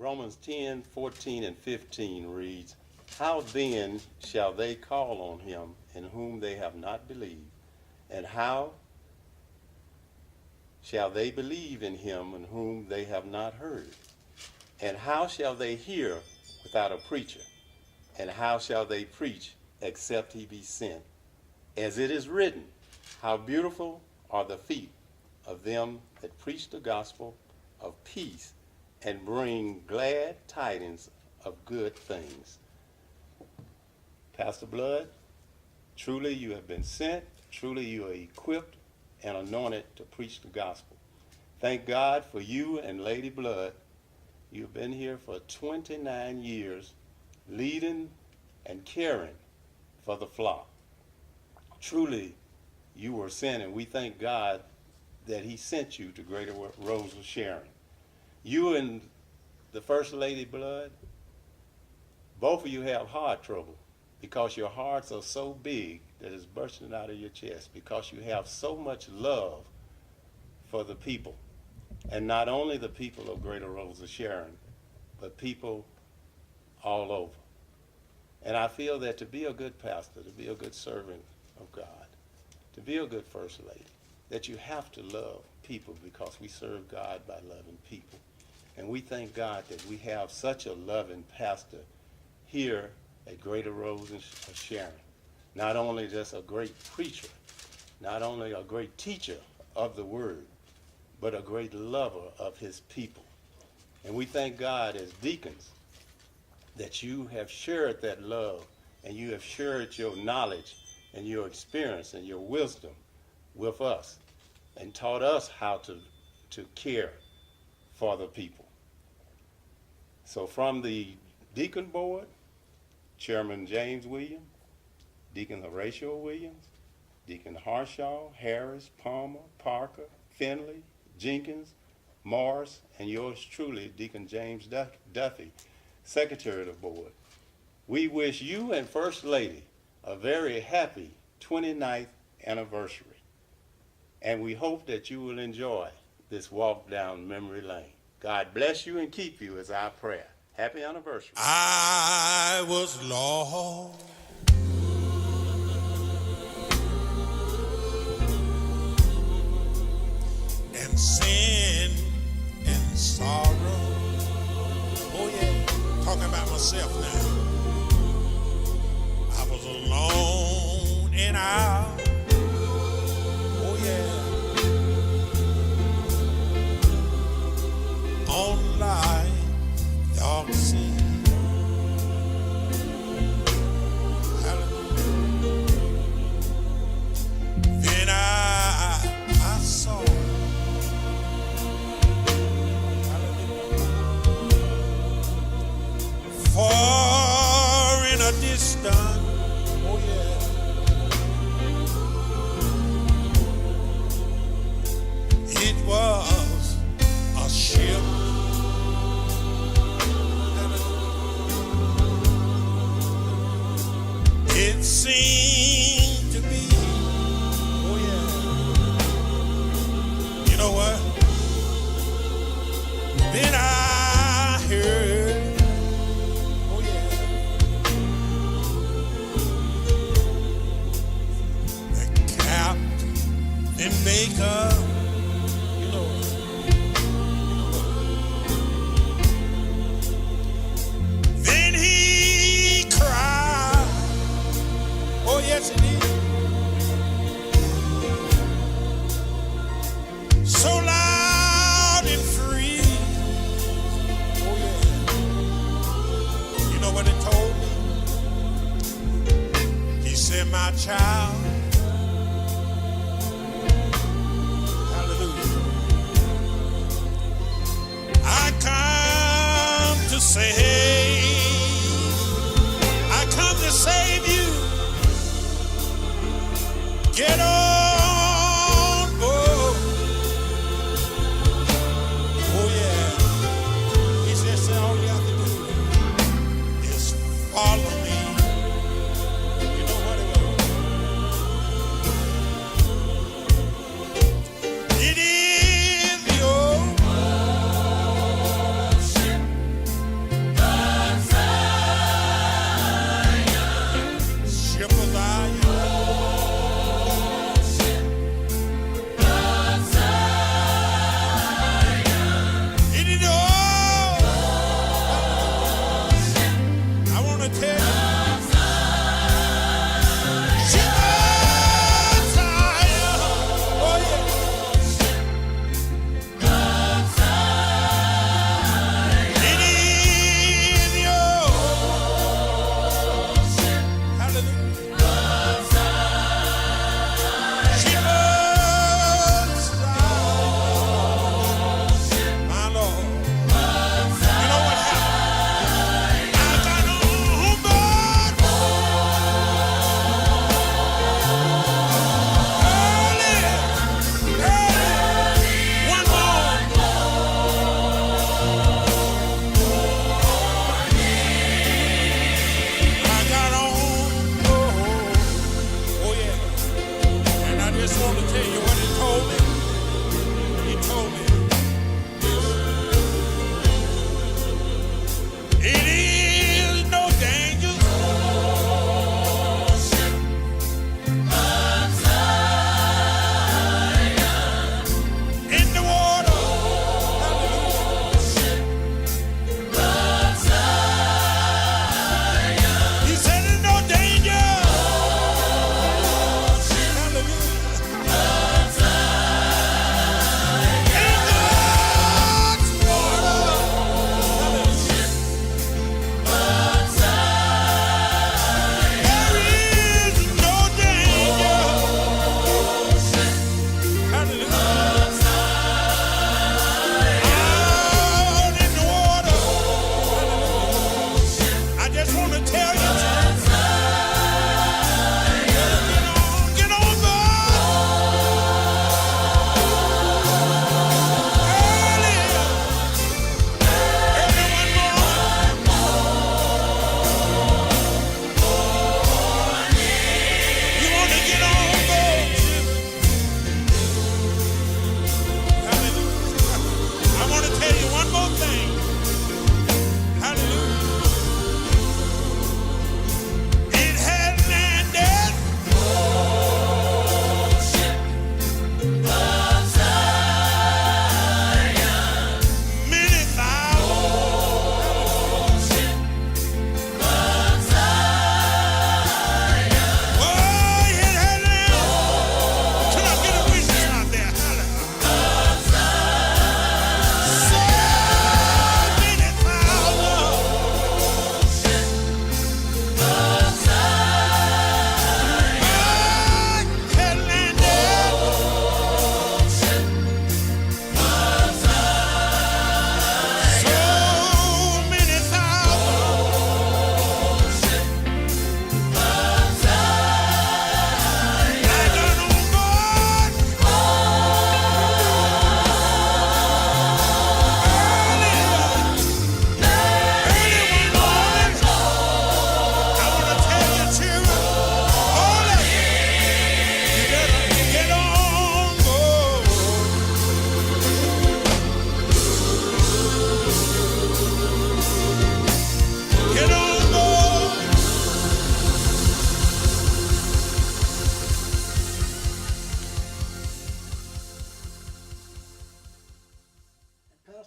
Romans 10, 14, and 15 reads, How then shall they call on him in whom they have not believed? And how shall they believe in him in whom they have not heard? And how shall they hear without a preacher? And how shall they preach except he be sent? As it is written, How beautiful are the feet of them that preach the gospel of peace and bring glad tidings of good things. Pastor Blood, truly you have been sent, truly you are equipped and anointed to preach the gospel. Thank God for you and Lady Blood. You've been here for 29 years, leading and caring for the flock. Truly, you were sent, and we thank God that he sent you to Greater Rose of Sharon. You and the First Lady Blood, both of you have heart trouble because your hearts are so big that it's bursting out of your chest, because you have so much love for the people. And not only the people of Greater Rose of Sharon, but people all over. And I feel that to be a good pastor, to be a good servant of God, to be a good First Lady, that you have to love people, because we serve God by loving people. And we thank God that we have such a loving pastor here at Greater Rose of Sharon. Not only just a great preacher, not only a great teacher of the word, but a great lover of his people. And we thank God as deacons that you have shared that love, and you have shared your knowledge and your experience and your wisdom with us, and taught us how to care for the people. So from the deacon board, Chairman James Williams, Deacon Horatio Williams, Deacon Harshaw, Harris, Palmer, Parker, Finley, Jenkins, Maurice, and yours truly, Deacon James Duffy, Secretary of the Board. We wish you and First Lady a very happy 29th anniversary. And we hope that you will enjoy this walk down memory lane. God bless you and keep you is our prayer. Happy anniversary. I was lost and sin and sorrow. Oh yeah, talking about myself now. I was alone and out. Oh yeah, on life dark sea. Then I saw. For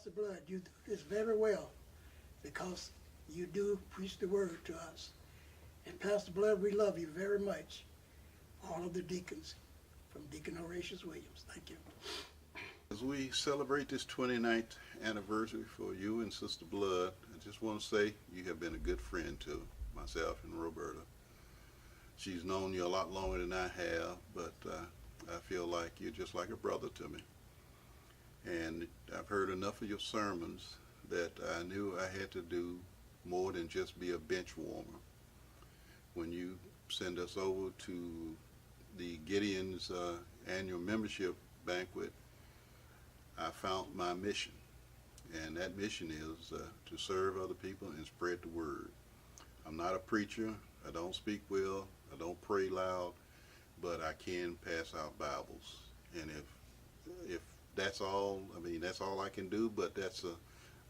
Pastor Blood, you do this very well because you do preach the word to us. And Pastor Blood, we love you very much. All of the deacons, from Deacon Horatius Williams. Thank you. As we celebrate this 29th anniversary for you and Sister Blood, I just want to say you have been a good friend to myself and Roberta. She's known you a lot longer than I have, but I feel like you're just like a brother to me. And I've heard enough of your sermons that I knew I had to do more than just be a bench warmer. When you send us over to the Gideon's annual membership banquet, I found my mission. And that mission is to serve other people and spread the word. I'm not a preacher. I don't speak well. I don't pray loud, but I can pass out Bibles. And if that's all, I mean, that's all I can do, but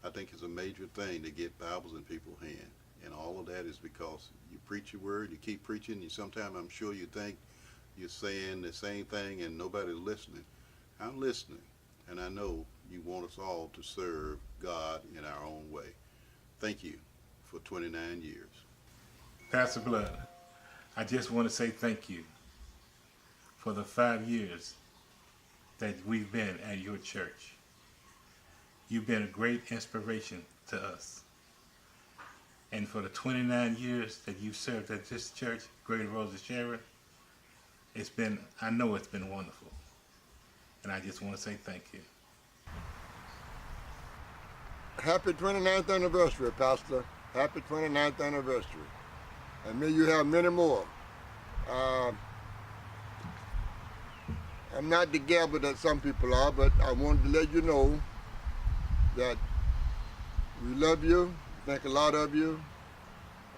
I think it's a major thing to get Bibles in people's hands. And all of that is because you preach your word, you keep preaching, and sometimes I'm sure you think you're saying the same thing and nobody's listening. I'm listening, and I know you want us all to serve God in our own way. Thank you for 29 years. Pastor Blood, I just want to say thank you for the 5 years that we've been at your church. You've been a great inspiration to us. And for the 29 years that you've served at this church, Greater Rose of Sharon, I know it's been wonderful. And I just want to say thank you. Happy 29th anniversary, Pastor. Happy 29th anniversary. And may you have many more. I'm not the gabber that some people are, but I wanted to let you know that we love you, think a lot of you,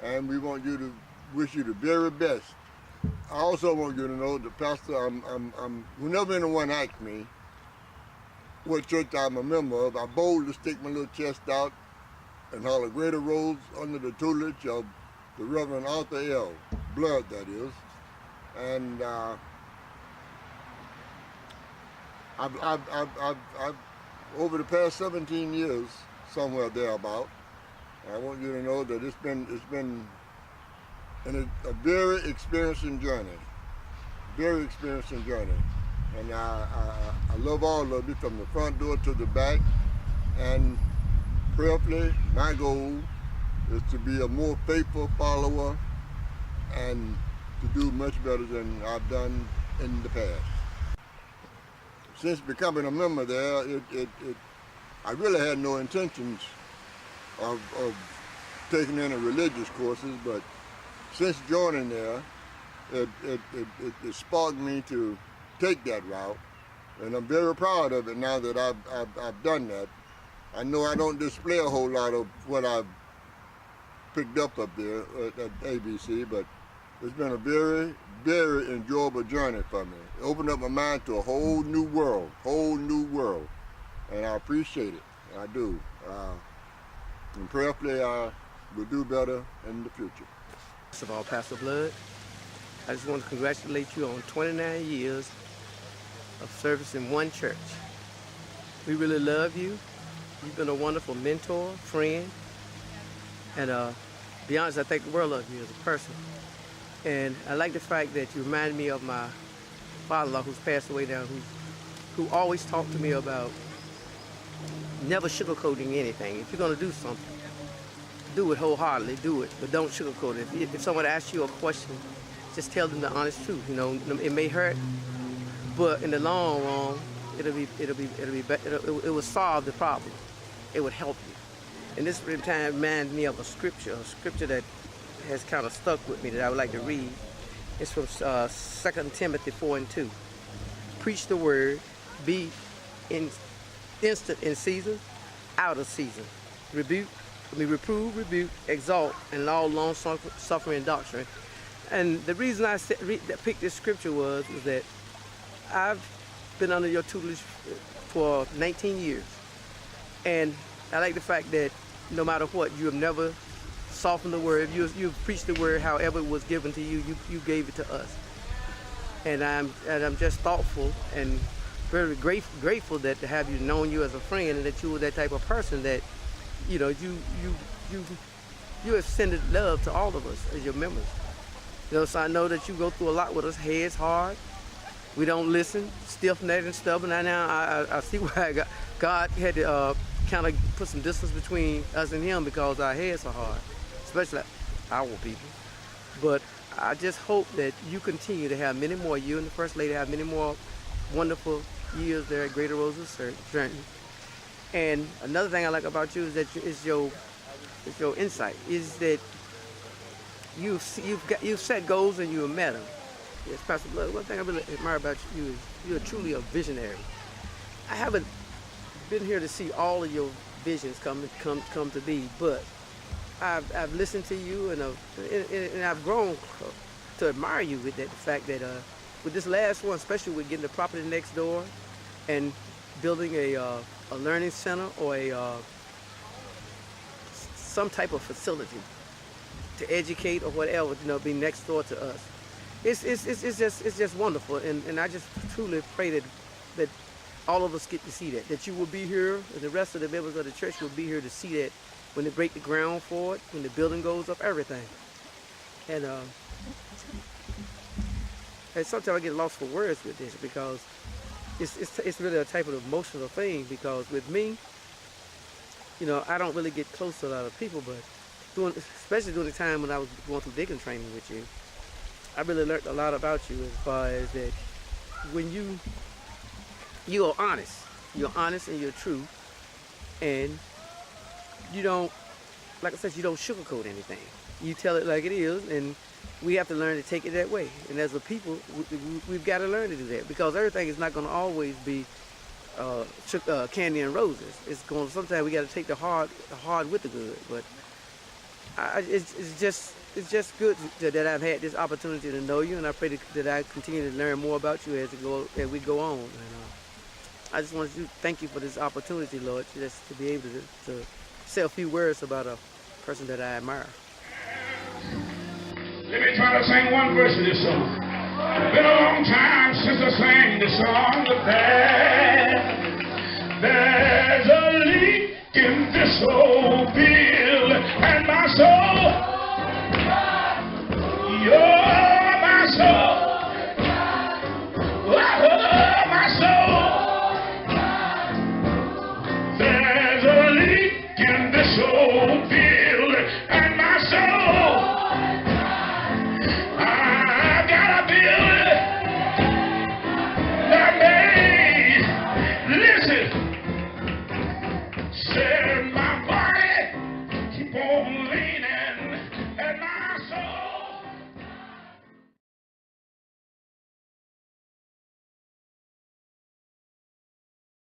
and we want you to wish you the very best. I also want you to know that, Pastor, whenever anyone asks me what church I'm a member of, I boldly stick my little chest out and holler Greater Rose under the tutelage of the Reverend Arthur L. Blood, that is. And I've over the past 17 years, somewhere thereabout, I want you to know that it's been a very experiencing journey, and I love all of you from the front door to the back, and prayerfully my goal is to be a more faithful follower and to do much better than I've done in the past. Since becoming a member there, I really had no intentions of taking any religious courses, but since joining there, it sparked me to take that route, and I'm very proud of it now that I've done that. I know I don't display a whole lot of what I've picked up there at ABC, but it's been a very, very enjoyable journey for me. It opened up my mind to a whole new world, and I appreciate it. I do. And prayerfully, I will do better in the future. First of all, Pastor Blood, I just want to congratulate you on 29 years of service in one church. We really love you. You've been a wonderful mentor, friend, and to be honest, I think the world of you as a person. And I like the fact that you remind me of my father-in-law who's passed away now, who always talked to me about never sugarcoating anything. If you're going to do something, do it wholeheartedly, do it, but don't sugarcoat it. If someone asks you a question, just tell them the honest truth. You know, it may hurt, but in the long run, it will solve the problem. It would help you. And this time reminds me of a scripture that has kind of stuck with me that I would like to read. It's from 2 Timothy 4:2. Preach the word, be instant in season, out of season. Reprove, rebuke, exalt, and all long-suffering doctrine. And the reason I picked this scripture was that I've been under your tutelage for 19 years. And I like the fact that no matter what, you have never softened the word. You've preached the word however it was given to you. You gave it to us. And I'm just thoughtful and very grateful that to have you known you as a friend, and that you were that type of person that, you know, you extended love to all of us as your members. You know, so I know that you go through a lot with us. Heads hard. We don't listen, stiff-necked and stubborn. And now I see why God had to kind of put some distance between us and him, because our heads are hard, especially our people. But I just hope that you continue to have many more, you and the First Lady have many more wonderful years there at Greater Roses Journey. And another thing I like about you is that is your insight, is that you've set goals and you've met them. Yes, Pastor Blood, one thing I really admire about you is you're truly a visionary. I haven't been here to see all of your visions come to be, but I've listened to you, and I've grown to admire you with that. The fact that with this last one, especially with getting the property next door and building a learning center or some type of facility to educate or whatever, you know, be next door to us. It's just wonderful, and I just truly pray that all of us get to see that you will be here, and the rest of the members of the church will be here to see that when they break the ground for it, when the building goes up, everything. And sometimes I get lost for words with this, because it's really a type of emotional thing, because with me, you know, I don't really get close to a lot of people, but especially during the time when I was going through Deacon training with you, I really learned a lot about you, as far as that when you are honest and you're true, and you don't, like I said, you don't sugarcoat anything. You tell it like it is, and we have to learn to take it that way. And as a people, we've got to learn to do that, because everything is not going to always be candy and roses. It's going. Sometimes we got to take the hard with the good. But it's just good that I've had this opportunity to know you, and I pray that I continue to learn more about you as we go on. And I just want to thank you for this opportunity, Lord, just to be able to say a few words about a person that I admire. Let me try to sing one verse of this song. Been a long time since I sang this song, but there's a leak in this old bill, and my soul, you're my soul, oh, my soul, there's a leak